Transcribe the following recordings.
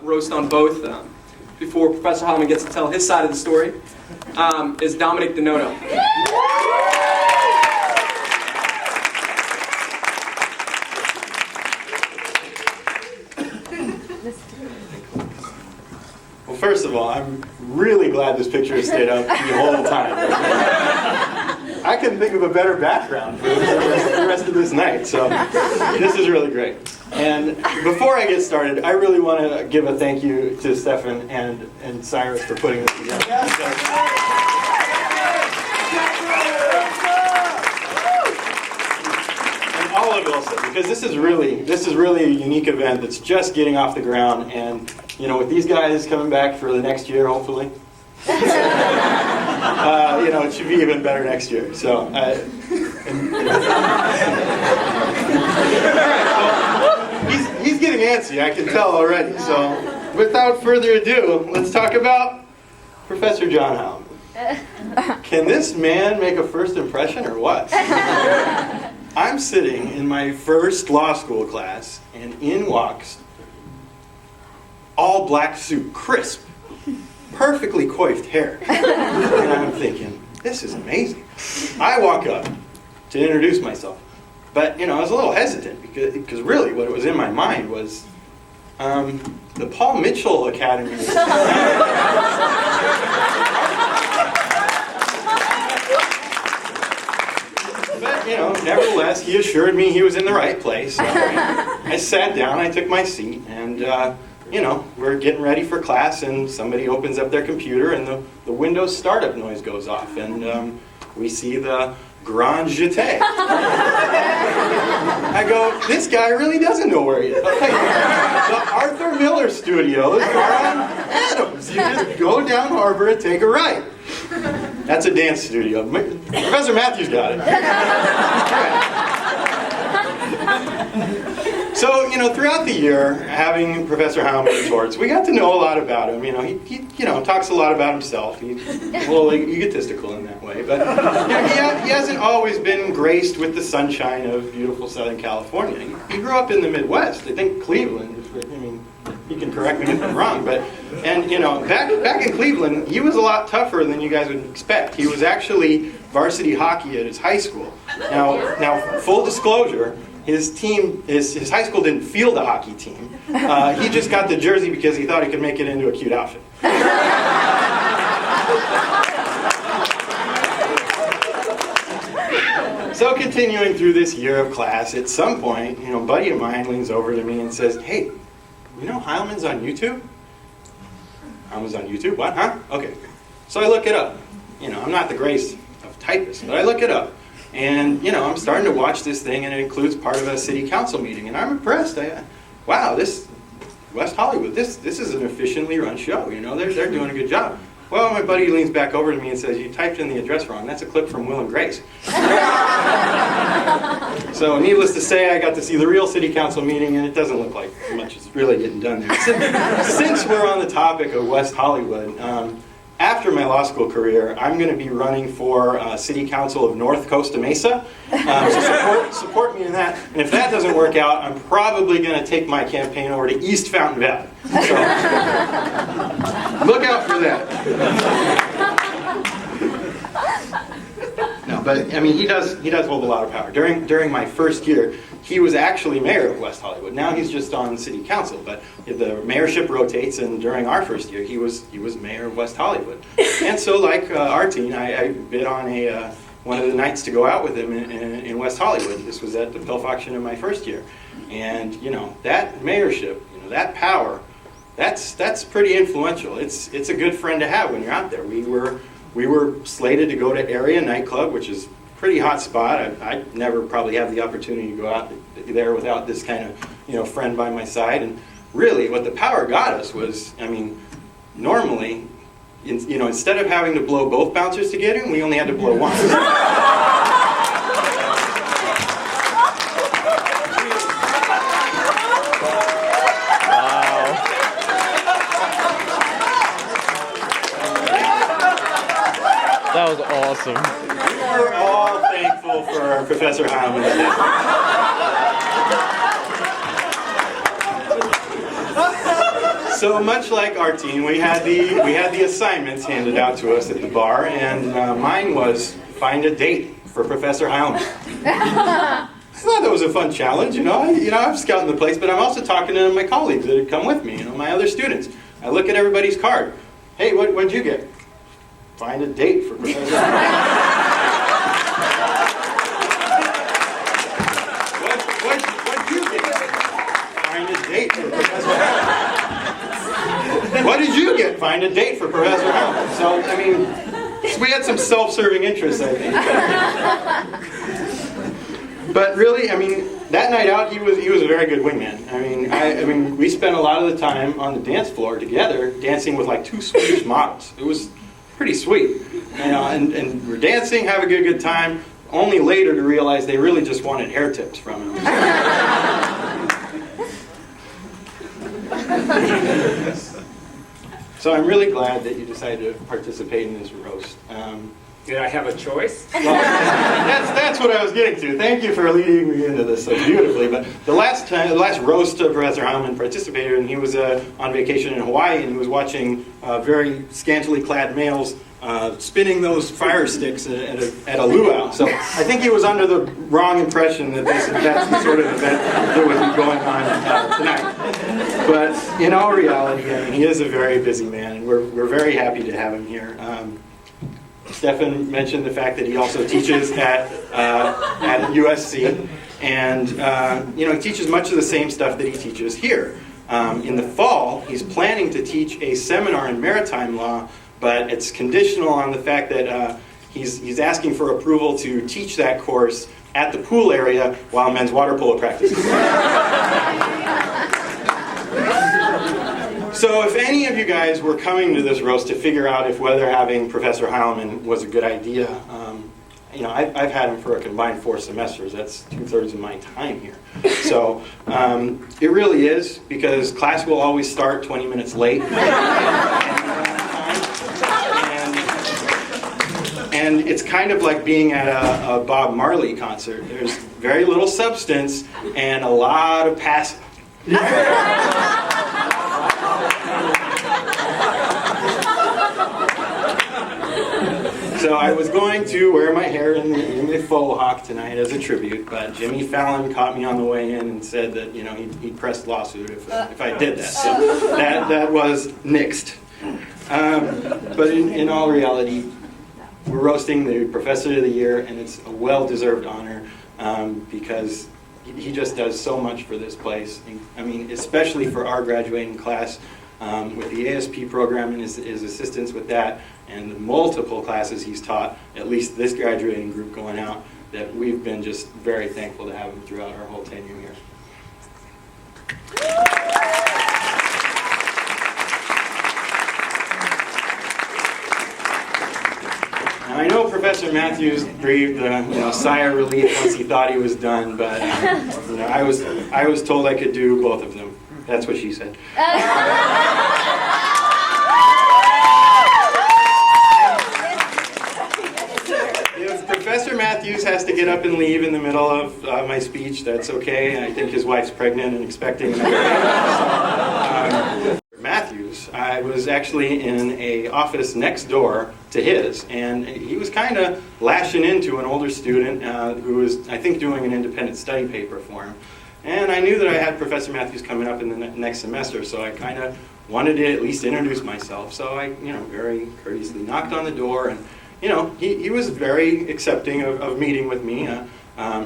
roast on both before Professor Heilman gets to tell his side of the story, is Dominic Denoto. Well, first of all, I'm really glad this picture has stayed up the whole time. I couldn't think of a better background for the rest of this night, so this is really great. And before I get started, I really want to give a thank you to Stefan and Cyrus for putting this together. And all of ILSA, because this is really a unique event that's just getting off the ground, and you know, with these guys coming back for the next year, hopefully, you know, it should be even better next year. So, he's getting antsy, I can tell already. So, without further ado, let's talk about Professor John Heilman. Can this man make a first impression, or what? I'm sitting in my first law school class, and in walks all black suit, crisp, perfectly coiffed hair. And I'm thinking, this is amazing. I walk up to introduce myself, but you know, I was a little hesitant because really what was in my mind was the Paul Mitchell Academy. But you know, nevertheless, he assured me he was in the right place. So I sat down, I took my seat, and you know, we're getting ready for class, and somebody opens up their computer, and the Windows startup noise goes off, and we see the Grand Jeté. I go, this guy really doesn't know where he is. The Arthur Miller Studios are on Adams. You just go down Harbor and take a right. That's a dance studio. Professor Matthews got it. So, you know, throughout the year, having Professor Heilman reports, we got to know a lot about him. You know, he you know, talks a lot about himself. He's a little egotistical in that way. But you know, he hasn't always been graced with the sunshine of beautiful Southern California. He grew up in the Midwest. I think Cleveland. I mean, he can correct me if I'm wrong. And you know, back in Cleveland, he was a lot tougher than you guys would expect. He was actually varsity hockey at his high school. Now, full disclosure. His high school didn't field a hockey team. He just got the jersey because he thought he could make it into a cute outfit. So continuing through this year of class, at some point, you know, a buddy of mine leans over to me and says, "Hey, you know Heilman's on YouTube?" Heilman's on YouTube? What? Huh? Okay. So I look it up. You know, I'm not the greatest of typists, but I look it up. And, you know, I'm starting to watch this thing, and it includes part of a city council meeting. And I'm impressed. Wow, this West Hollywood, this is an efficiently run show. You know, they're doing a good job. Well, my buddy leans back over to me and says, "You typed in the address wrong. That's a clip from Will and Grace." So, needless to say, I got to see the real city council meeting, and it doesn't look like much is really getting done there. Since we're on the topic of West Hollywood, after my law school career, I'm going to be running for City Council of North Costa Mesa. So support me in that. And if that doesn't work out, I'm probably going to take my campaign over to East Fountain Valley. So look out for that. No, but I mean, he does hold a lot of power. During my first year, he was actually mayor of West Hollywood. Now he's just on city council, but the mayorship rotates, and during our first year, he was mayor of West Hollywood. And so, like our team, I bid on one of the nights to go out with him in West Hollywood. This was at the Pilf auction in my first year, and you know, that mayorship, you know, that power, that's pretty influential. It's a good friend to have when you're out there. We were slated to go to Area Nightclub, which is pretty hot spot. I'd never probably have the opportunity to go out there without this kind of, you know, friend by my side. And really, what the power got us was, I mean, normally, you know, instead of having to blow both bouncers to get him, we only had to blow one. That was awesome. We're all thankful for Professor Heilman today. So much like our team, we had the assignments handed out to us at the bar, and mine was find a date for Professor Heilman. I thought that was a fun challenge, I'm scouting the place, but I'm also talking to my colleagues that had come with me, my other students. I look at everybody's card. Hey, what'd you get? Find a date for Professor Heilman. What'd you get? Find a date for Professor Heilman. What did you get? Find a date for Professor Heilman. So, we had some self-serving interests, I think. But really, that night out, he was a very good wingman. We spent a lot of the time on the dance floor together, dancing with like 2 Swedish models. It was pretty sweet, and we're dancing, having a good time. Only later to realize they really just wanted hair tips from him. So I'm really glad that you decided to participate in this roast. Did I have a choice? Well, that's what I was getting to. Thank you for leading me into this so beautifully. But the last roast Professor Heilman participated in, he was on vacation in Hawaii, and he was watching very scantily clad males spinning those fire sticks at a luau. So I think he was under the wrong impression that that's the sort of event that would be going on tonight. But in all reality, he is a very busy man, and we're very happy to have him here. Stefan mentioned the fact that he also teaches at USC, and he teaches much of the same stuff that he teaches here. In the fall, he's planning to teach a seminar in maritime law, but it's conditional on the fact that he's asking for approval to teach that course at the pool area while men's water polo practices. So if any of you guys were coming to this roast to figure out if whether having Professor Heilman was a good idea, I've had him for a combined 4 semesters. That's 2/3 of my time here. So it really is, because class will always start 20 minutes late. And it's kind of like being at a Bob Marley concert. There's very little substance and a lot of passive. So I was going to wear my hair in the faux hawk tonight as a tribute, but Jimmy Fallon caught me on the way in and said that he'd press lawsuit if I did that. So that was nixed. But in all reality, we're roasting the Professor of the Year, and it's a well-deserved honor because he just does so much for this place. Especially for our graduating class. With the ASP program and his assistance with that, and the multiple classes he's taught, at least this graduating group going out, that we've been just very thankful to have him throughout our whole tenure here. Now, I know Professor Matthews breathed a sigh of relief once he thought he was done, but I was told I could do both of them. That's what she said. If Professor Matthews has to get up and leave in the middle of my speech, that's okay. I think his wife's pregnant and expecting another baby. Matthews, I was actually in an office next door to his, and he was kind of lashing into an older student who was, I think, doing an independent study paper for him. And I knew that I had Professor Matthews coming up in the next semester, so I kind of wanted to at least introduce myself. So I, very courteously knocked on the door, and, he was very accepting of meeting with me.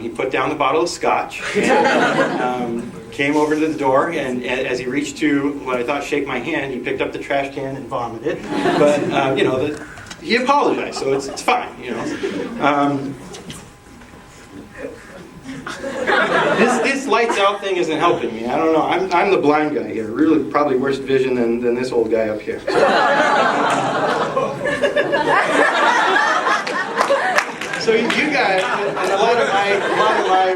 He put down the bottle of scotch, and came over to the door, and as he reached to what I thought shake my hand, he picked up the trash can and vomited. But, he apologized, so it's fine, This lights out thing isn't helping me. I don't know. I'm the blind guy here. Really, probably worse vision than this old guy up here. So you guys, and a lot of my